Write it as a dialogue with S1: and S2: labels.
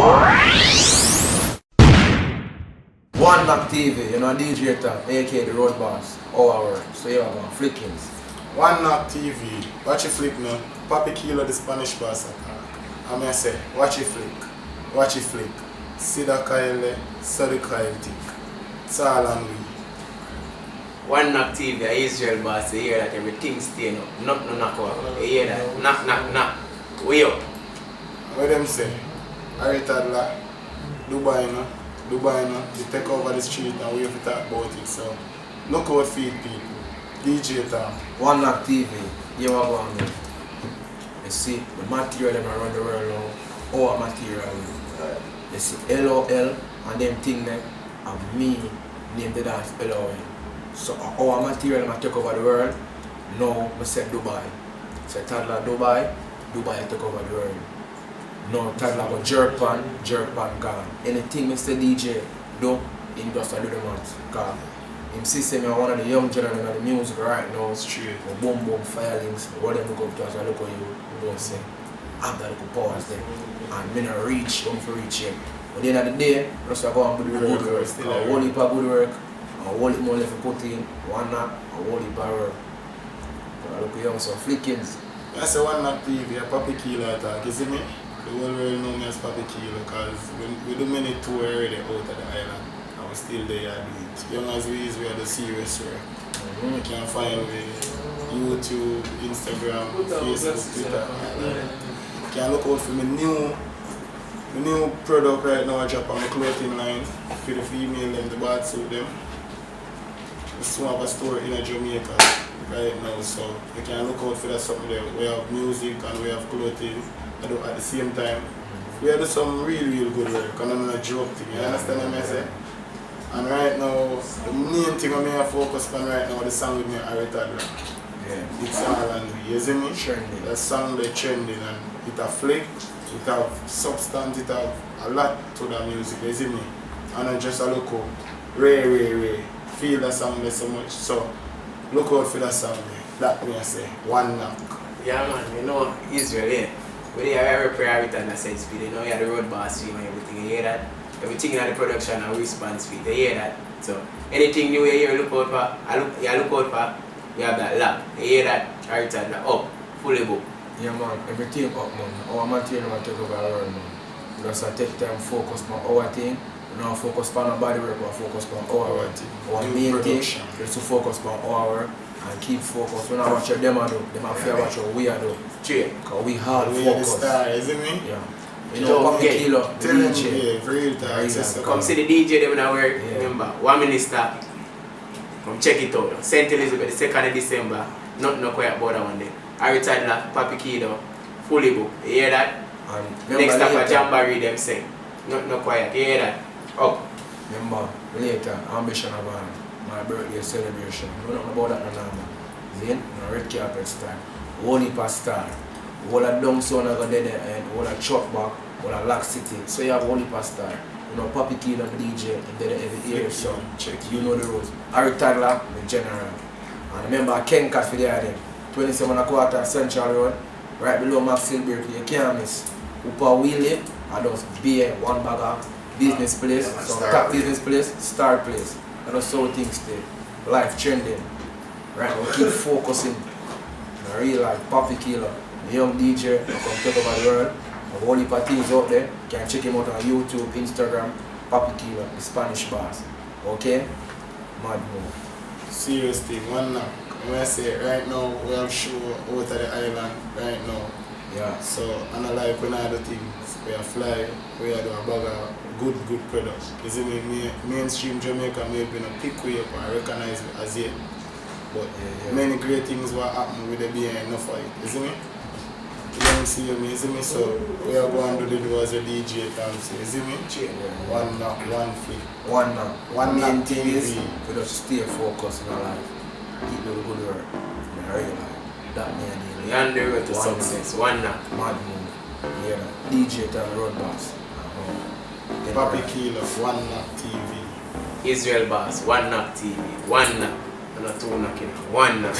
S1: One Knock TV, you know, DJ Top, aka the Road Boss, our so you have Flickings.
S2: One Knock TV, watch your flick now. Papi Kilo the Spanish boss. I may say, watch your flick. See the Kyle, so the Kyle tick. It's all on we.
S3: One Knock TV, a Israel boss, you hear that everything staying up, nothing knock out. You hear that? Knock. Way up.
S2: What them say? Harry Toddler, Dubai no, they take over the street and we have to talk about it. So look out for it, people. DJ Tom.
S1: One Knock TV, you are going to you see the material them around the world now, our material. You see LOL and them thing there, and me name the dance LOL. So our material them take over the world. Now I said Dubai. So Toddler Dubai take over the world. No, Toddler go jerk pan gone. Anything Mr. DJ do, him just do the math. Cause him see me one of the young generation of the music right now.
S2: Straight.
S1: Boom filings, what them look up to as I look at you don't say. I'm that little powers there. And me not reach, don't reach yet. But at the end of the day, just go and do the good work. A whole heap of good work, a whole heap more left to put in, one knock, a whole heap of work. I look at you so Flickings.
S2: I say One Knock TV, a Papi Kilo attack, you see me? The whole world know me as Papi Kilo because we do many tours already out of the island and we still there and do it. Young as we is, we are the serious work. You can find me YouTube, Instagram, Facebook, Twitter. You can look out for my new product right now I drop on my clothing line for the female them, the bad suit them. We still have a store in Jamaica right now, so you can look out for that something there. We have music and we have clothing. At the same time, we do some real good work and I'm not a joke thing, you understand what I say? And right now, the main thing I'm focused on right now is the song with me, Harry Toddler.
S1: Yeah.
S2: It's all on me, you see me?
S1: Trending.
S2: That song they trending and it a flick, it have substance, it have a lot to the music, you see me? And I just look out, Ray, feel that song there so much, so look out for that song there. That me I say, One Knock.
S3: Yeah man, you know Israel, yeah. We have a priority and a sense speed, you know, you have the road boss fee and everything, you hear that? Everything in the production and response speed, you hear that? So anything new you hear, look out for, you have that lab, you hear that? Right side, up, fully booked.
S1: Yeah man, everything up man. Our material will take over the world man. We just take time focus on our thing. We don't focus on our body work, we focus on our thing. Our main thing is to focus on our work and keep focused. We don't watch your demo do, they might fear what we are do. Because we hard
S2: We are the
S1: focus.
S2: star, isn't me?
S1: Yeah. You know, Papi Kilo, the
S2: Tell them,
S1: DJ.
S2: yeah, real time. sister.
S3: Come see the DJ them in our work,
S1: Yeah.
S3: remember, 1 minister. Come check it out. St. Elizabeth, the 2nd of December, nothing no quiet about that one day. Harry Toddler, Papi Kilo, fully booked. You hear that?
S1: And
S3: Next up a
S1: later,
S3: Jamboree them sing. Nothing no quiet. You hear that? Up.
S1: remember, later, ambition of my birthday celebration. We don't know about that no more. Then, no red carpet style. Whole heap of star. Whole of down sound go there and whole of truck back, whole of Lock City. So you have whole heap of star. You know, Papi Kilo the DJ and then every year, so you know the rules. Harry Toddler, the general. And remember Ken Cat for the other 27 and a quarter Central Road, right below Maxfield Berkeley. You can't miss. Upa Wheelie, and those beer, one bag of business place, so top business place, star place. And those so things stay. Life trending. Right, we keep focusing on real life. Papi Kilo, the young DJ, who come take over the world. A whole heap of things out there. You can check him out on YouTube, Instagram, Papi Kilo, the Spanish boss. Okay? Mad move.
S2: Seriously, One Knock. When I say right now, we have show out of the island right now.
S1: Yeah.
S2: So, and I like when I do things, we are fly, we are do a bag of good products. You see me, mainstream Jamaica may have been a pick way up and recognize it as yet. But many great things will happen with the beer enough of it. You see me? You don't see me, you see me? So, we are going to do the as a DJ time. So, you see me? One Knock, one flick.
S1: One now.
S2: One
S1: main
S2: Knock
S1: thing is,
S2: TV.
S1: we just stay focused in our life. Keep doing good work. In real life. That man
S3: You on the road to
S1: One
S3: success. One knock.
S1: mad move. Yeah. DJ to the road boss.
S2: Papi Kilo, One Knock TV.
S3: Israel boss. One knock TV. One knock. And not two knocking. One knock.